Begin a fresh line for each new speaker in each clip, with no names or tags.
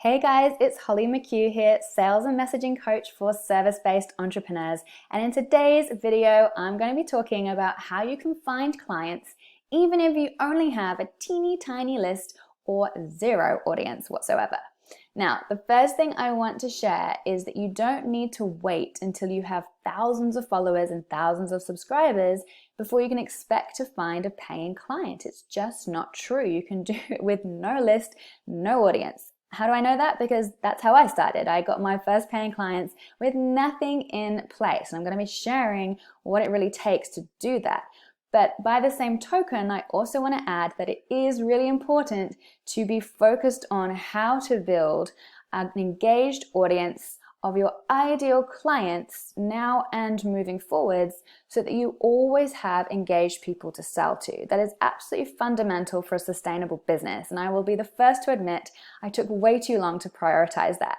Hey guys, it's Holly McHugh here, sales and messaging coach for service-based entrepreneurs. And in today's video, I'm going to be talking about how you can find clients even if you only have a teeny tiny list or zero audience whatsoever. Now, the first thing I want to share is that you don't need to wait until you have thousands of followers and thousands of subscribers before you can expect to find a paying client. It's just not true. You can do it with no list, no audience. How do I know that? Because that's how I started. I got my first paying clients with nothing in place. And I'm going to be sharing what it really takes to do that. But by the same token, I also want to add that it is really important to be focused on how to build an engaged audience of your ideal clients now and moving forwards so that you always have engaged people to sell to. That is absolutely fundamental for a sustainable business. And I will be the first to admit I took way too long to prioritize that.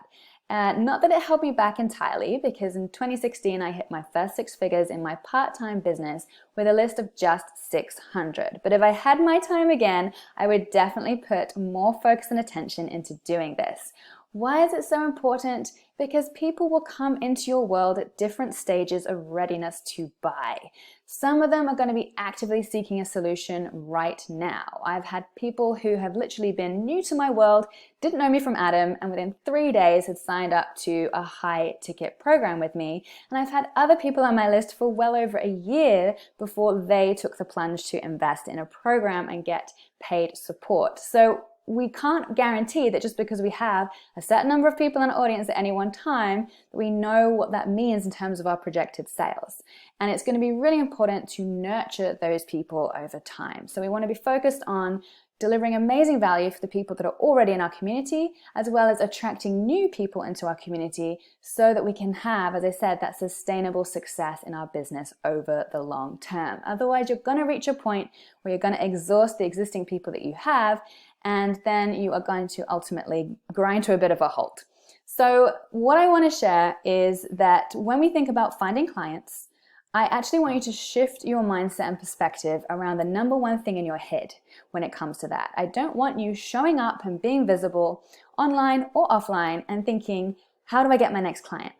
Not that it held me back entirely, because in 2016 I hit my first six figures in my part-time business with a list of just 600. But if I had my time again, I would definitely put more focus and attention into doing this. Why is it so important? Because people will come into your world at different stages of readiness to buy. Some of them are going to be actively seeking a solution right now. I've had people who have literally been new to my world, didn't know me from Adam, and within 3 days had signed up to a high ticket program with me. And I've had other people on my list for well over a year before they took the plunge to invest in a program and get paid support. So we can't guarantee that just because we have a certain number of people in our audience at any one time, that we know what that means in terms of our projected sales. And it's going to be really important to nurture those people over time. So we want to be focused on delivering amazing value for the people that are already in our community, as well as attracting new people into our community so that we can have, as I said, that sustainable success in our business over the long term. Otherwise, you're going to reach a point where you're going to exhaust the existing people that you have, and then you are going to ultimately grind to a bit of a halt. So what I want to share is that when we think about finding clients, I actually want you to shift your mindset and perspective around the number one thing in your head when it comes to that. I don't want you showing up and being visible online or offline and thinking, how do I get my next client?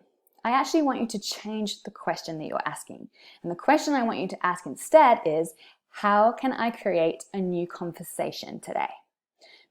I actually want you to change the question that you're asking. And the question I want you to ask instead is, how can I create a new conversation today?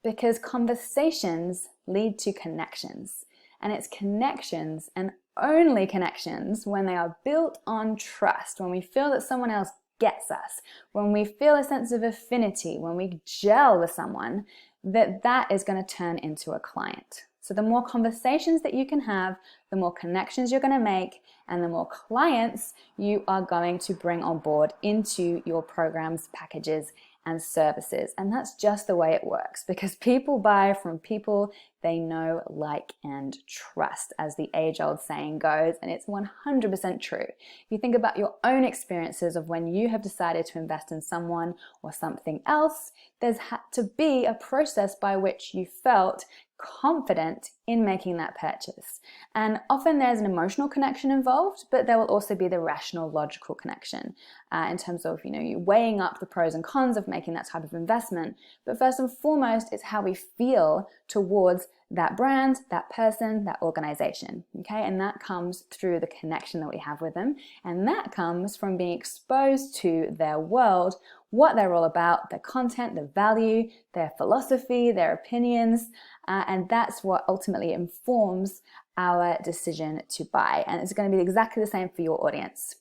Because conversations lead to connections. And it's connections and only connections when they are built on trust, when we feel that someone else gets us, when we feel a sense of affinity, when we gel with someone, that is going to turn into a client. So the more conversations that you can have, the more connections you're going to make, and the more clients you are going to bring on board into your programs, packages, and services. And that's just the way it works, because people buy from people they know, like, and trust, as the age-old saying goes, and it's 100% true. If you think about your own experiences of when you have decided to invest in someone or something else, there's had to be a process by which you felt confident in making that purchase. And often there's an emotional connection involved, but there will also be the rational, logical connection in terms of, you weighing up the pros and cons of making that type of investment. But first and foremost, it's how we feel towards that brand, that person, that organization, okay? And that comes through the connection that we have with them. And that comes from being exposed to their world, what they're all about, their content, their value, their philosophy, their opinions, and that's what ultimately informs our decision to buy. And it's going to be exactly the same for your audience.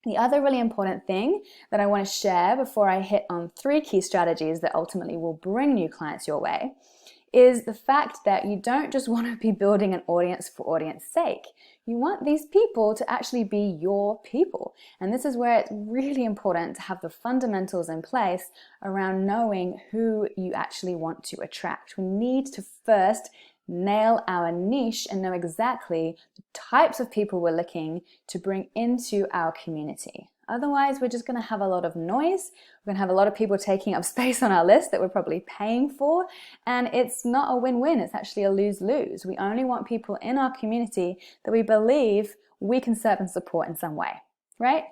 The other really important thing that I want to share before I hit on 3 key strategies that ultimately will bring new clients your way is the fact that you don't just want to be building an audience for audience sake. You want these people to actually be your people. And this is where it's really important to have the fundamentals in place around knowing who you actually want to attract. We need to first nail our niche and know exactly the types of people we're looking to bring into our community. Otherwise, we're just going to have a lot of noise. We're going to have a lot of people taking up space on our list that we're probably paying for. And it's not a win-win. It's actually a lose-lose. We only want people in our community that we believe we can serve and support in some way, right?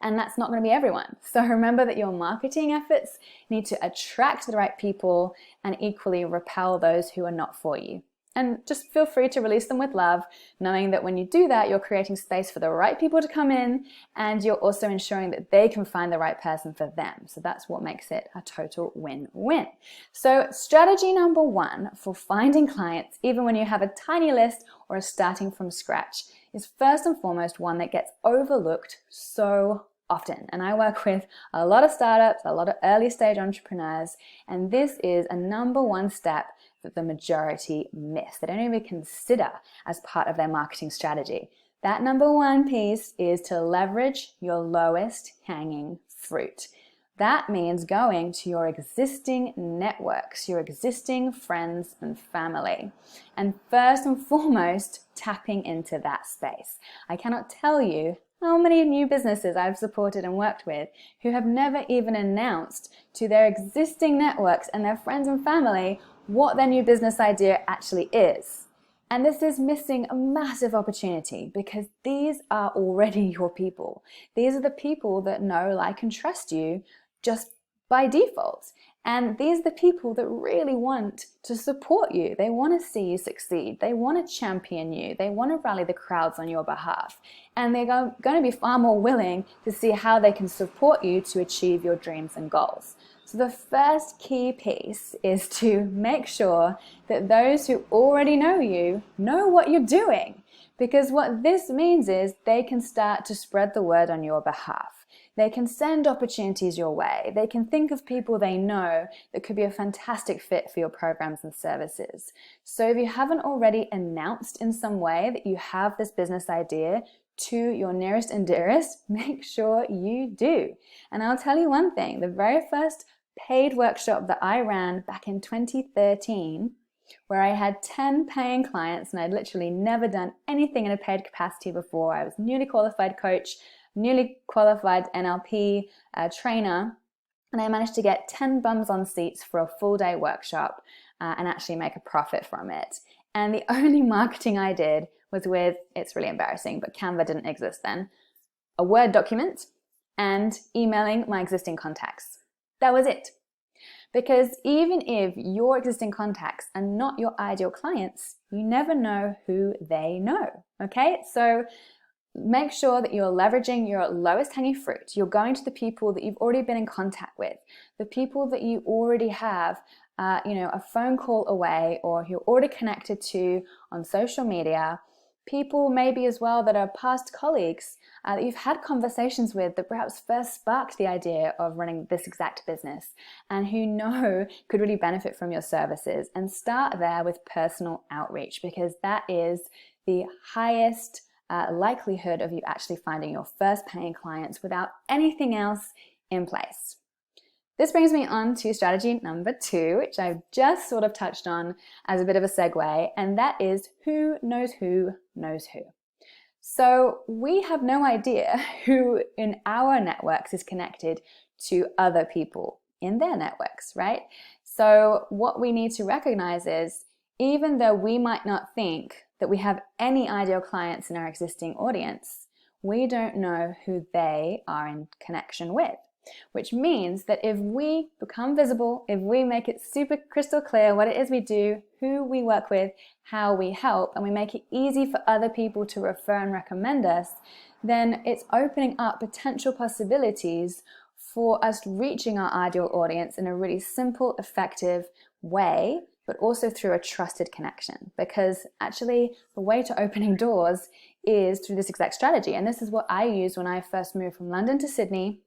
And that's not going to be everyone. So remember that your marketing efforts need to attract the right people and equally repel those who are not for you. And just feel free to release them with love, knowing that when you do that, you're creating space for the right people to come in, and you're also ensuring that they can find the right person for them. So that's what makes it a total win-win. So strategy number one for finding clients, even when you have a tiny list or are starting from scratch, is first and foremost one that gets overlooked so often. And I work with a lot of startups, a lot of early stage entrepreneurs, and this is a number one step that the majority miss. They don't even consider as part of their marketing strategy. That number one piece is to leverage your lowest hanging fruit. That means going to your existing networks, your existing friends and family, and first and foremost, tapping into that space. I cannot tell you how many new businesses I've supported and worked with who have never even announced to their existing networks and their friends and family what their new business idea actually is. And this is missing a massive opportunity because these are already your people. These are the people that know, like, and trust you just by default. And these are the people that really want to support you. They want to see you succeed. They want to champion you. They want to rally the crowds on your behalf. And they're going to be far more willing to see how they can support you to achieve your dreams and goals. So the first key piece is to make sure that those who already know you know what you're doing. Because what this means is they can start to spread the word on your behalf. They can send opportunities your way. They can think of people they know that could be a fantastic fit for your programs and services. So if you haven't already announced in some way that you have this business idea to your nearest and dearest, make sure you do. And I'll tell you one thing, the very first paid workshop that I ran back in 2013, where I had 10 paying clients and I'd literally never done anything in a paid capacity before. I was newly qualified coach, newly qualified NLP trainer, and I managed to get 10 bums on seats for a full day workshop and actually make a profit from it. And the only marketing I did was with, it's really embarrassing, but Canva didn't exist then, a Word document and emailing my existing contacts. That was it. Because even if your existing contacts are not your ideal clients, you never know who they know, okay? So make sure that you're leveraging your lowest hanging fruit. You're going to the people that you've already been in contact with, the people that you already have a phone call away or who you're already connected to on social media, people maybe as well that are past colleagues that you've had conversations with that perhaps first sparked the idea of running this exact business and who know could really benefit from your services. And start there with personal outreach, because that is the highest likelihood of you actually finding your first paying clients without anything else in place. This brings me on to strategy number 2, which I've just sort of touched on as a bit of a segue, and that is who knows who knows who. So we have no idea who in our networks is connected to other people in their networks, right? So what we need to recognize is, even though we might not think that we have any ideal clients in our existing audience, we don't know who they are in connection with. Which means that if we become visible, if we make it super crystal clear what it is we do, who we work with, how we help, and we make it easy for other people to refer and recommend us, then it's opening up potential possibilities for us reaching our ideal audience in a really simple, effective way, but also through a trusted connection. Because actually the way to opening doors is through this exact strategy. And this is what I used when I first moved from London to Sydney.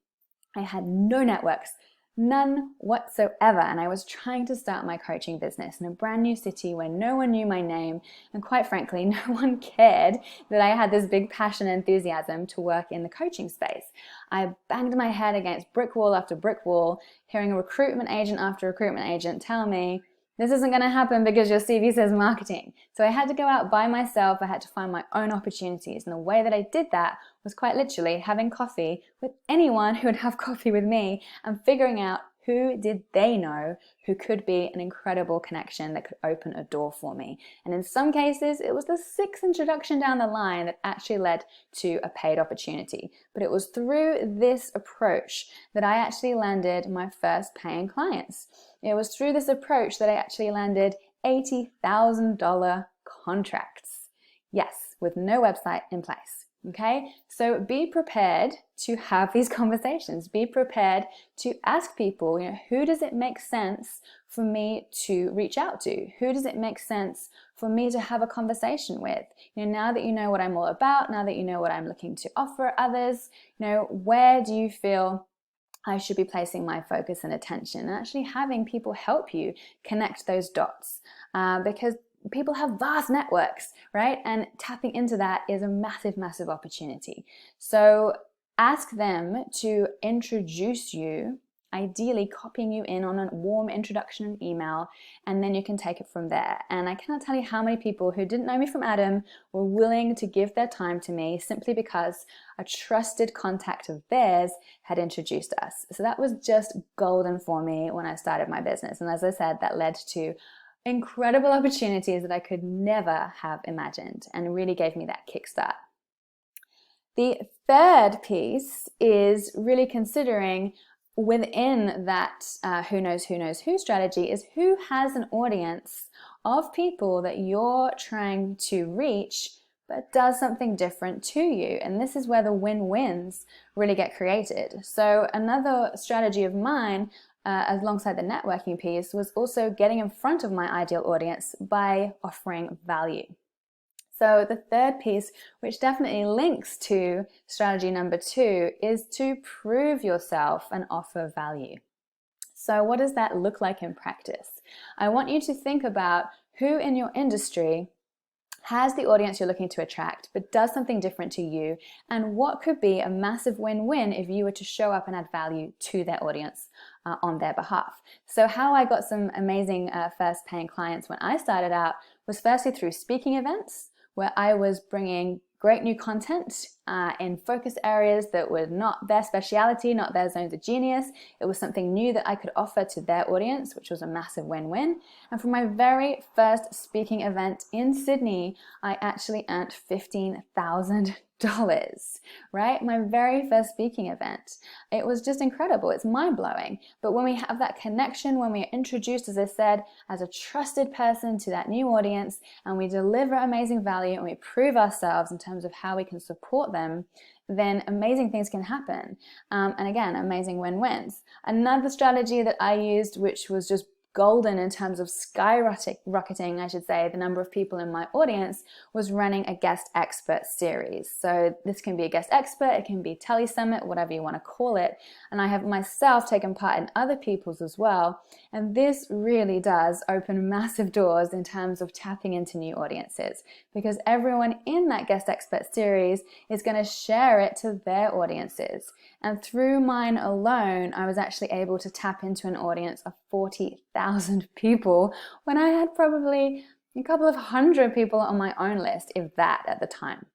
I had no networks, none whatsoever, and I was trying to start my coaching business in a brand new city where no one knew my name, and quite frankly, no one cared that I had this big passion and enthusiasm to work in the coaching space. I banged my head against brick wall after brick wall, hearing a recruitment agent after recruitment agent tell me, this isn't going to happen because your CV says marketing. So I had to go out by myself. I had to find my own opportunities. And the way that I did that was quite literally having coffee with anyone who would have coffee with me and figuring out who did they know who could be an incredible connection that could open a door for me. And in some cases, it was the 6th introduction down the line that actually led to a paid opportunity. But it was through this approach that I actually landed my first paying clients. It was through this approach that I actually landed $80,000 contracts. Yes, with no website in place. Okay, so be prepared to have these conversations. Be prepared to ask people, who does it make sense for me to reach out to? Who does it make sense for me to have a conversation with? Now that you know what I'm all about, now that you know what I'm looking to offer others, where do you feel I should be placing my focus and attention, and actually having people help you connect those dots, because people have vast networks, right? And tapping into that is a massive, massive opportunity. So ask them to introduce you, ideally copying you in on a warm introduction email, and then you can take it from there. And I cannot tell you how many people who didn't know me from Adam were willing to give their time to me simply because a trusted contact of theirs had introduced us. So that was just golden for me when I started my business. And as I said, that led to incredible opportunities that I could never have imagined, and really gave me that kickstart. The third piece is really considering within that who knows who strategy is who has an audience of people that you're trying to reach but does something different to you. And this is where the win-wins really get created. So another strategy of mine alongside the networking piece was also getting in front of my ideal audience by offering value. So the third piece, which definitely links to strategy number 2, is to prove yourself and offer value. So what does that look like in practice? I want you to think about who in your industry has the audience you're looking to attract, but does something different to you, and what could be a massive win-win if you were to show up and add value to their audience on their behalf. So how I got some amazing first paying clients when I started out was firstly through speaking events, where I was bringing great new content in focus areas that were not their speciality, not their zones of genius. It was something new that I could offer to their audience, which was a massive win-win. And for my very first speaking event in Sydney, I actually earned $15,000, right? My very first speaking event. It was just incredible. It's mind-blowing. But when we have that connection, when we are introduced, as I said, as a trusted person to that new audience, and we deliver amazing value and we prove ourselves in terms of how we can support them, then amazing things can happen. And again, amazing win-wins. Another strategy that I used, which was just golden in terms of skyrocketing, I should say, the number of people in my audience, was running a guest expert series. So this can be a guest expert, it can be Tele Summit, whatever you want to call it. And I have myself taken part in other people's as well. And this really does open massive doors in terms of tapping into new audiences, because everyone in that guest expert series is going to share it to their audiences. And through mine alone, I was actually able to tap into an audience of 40,000 people when I had probably a couple of hundred people on my own list, if that, at the time.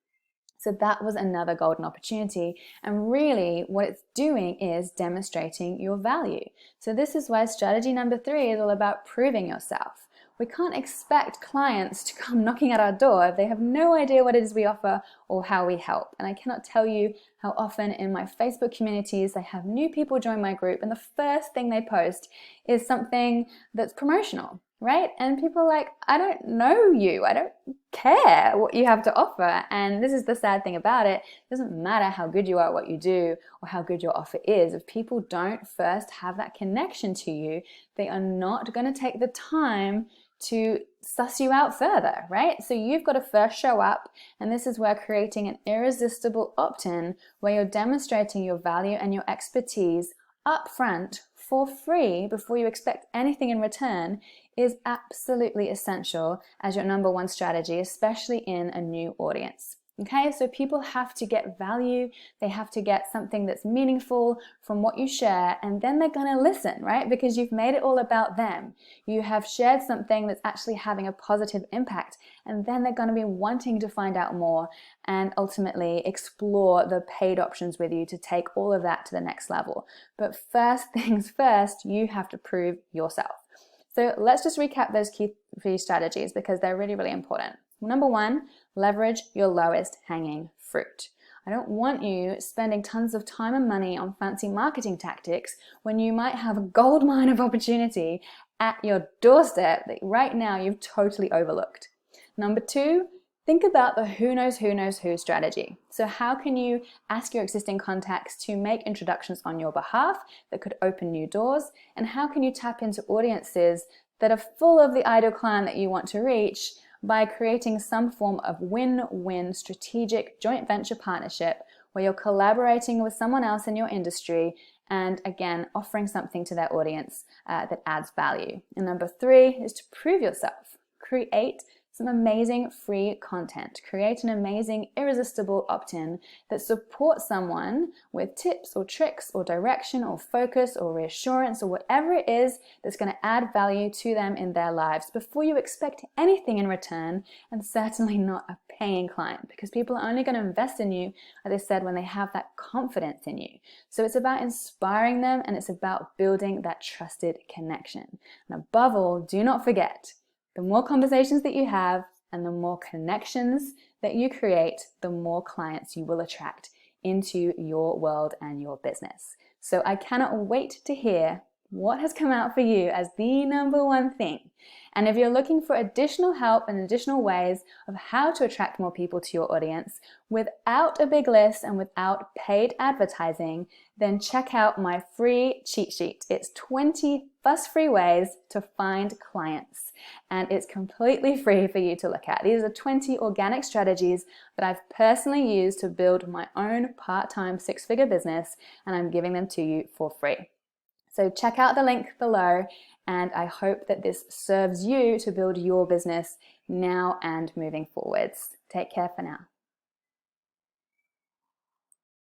So that was another golden opportunity. And really what it's doing is demonstrating your value. So this is why strategy number 3 is all about proving yourself. We can't expect clients to come knocking at our door if they have no idea what it is we offer or how we help. And I cannot tell you how often in my Facebook communities I have new people join my group and the first thing they post is something that's promotional, right? And people are like, I don't know you. I don't care what you have to offer. And this is the sad thing about it. It doesn't matter how good you are at what you do or how good your offer is. If people don't first have that connection to you, they are not going to take the time to suss you out further, right? So you've got to first show up, and this is where creating an irresistible opt-in where you're demonstrating your value and your expertise up front for free before you expect anything in return is absolutely essential as your number 1 strategy, especially in a new audience. Okay, so people have to get value, they have to get something that's meaningful from what you share, and then they're gonna listen, right? Because you've made it all about them. You have shared something that's actually having a positive impact, and then they're gonna be wanting to find out more and ultimately explore the paid options with you to take all of that to the next level. But first things first, you have to prove yourself. So let's just recap those key 3 strategies because they're really, really important. Number 1, leverage your lowest hanging fruit. I don't want you spending tons of time and money on fancy marketing tactics when you might have a gold mine of opportunity at your doorstep that right now you've totally overlooked. Number 2, think about the who knows who strategy. So how can you ask your existing contacts to make introductions on your behalf that could open new doors? And how can you tap into audiences that are full of the ideal client that you want to reach by creating some form of win-win strategic joint venture partnership where you're collaborating with someone else in your industry and again, offering something to their audience that adds value. And number 3 is to prove yourself. Create some amazing free content. Create an amazing, irresistible opt-in that supports someone with tips or tricks or direction or focus or reassurance or whatever it is that's going to add value to them in their lives before you expect anything in return, and certainly not a paying client, because people are only going to invest in you, as I said, when they have that confidence in you. So it's about inspiring them and it's about building that trusted connection. And above all, do not forget, the more conversations that you have and the more connections that you create, the more clients you will attract into your world and your business. So I cannot wait to hear what has come out for you as the number 1 thing. And if you're looking for additional help and additional ways of how to attract more people to your audience without a big list and without paid advertising, then check out my free cheat sheet. It's 20 fuss-free ways to find clients, and it's completely free for you to look at. These are 20 organic strategies that I've personally used to build my own part-time 6-figure business, and I'm giving them to you for free. So check out the link below, and I hope that this serves you to build your business now and moving forwards. Take care for now.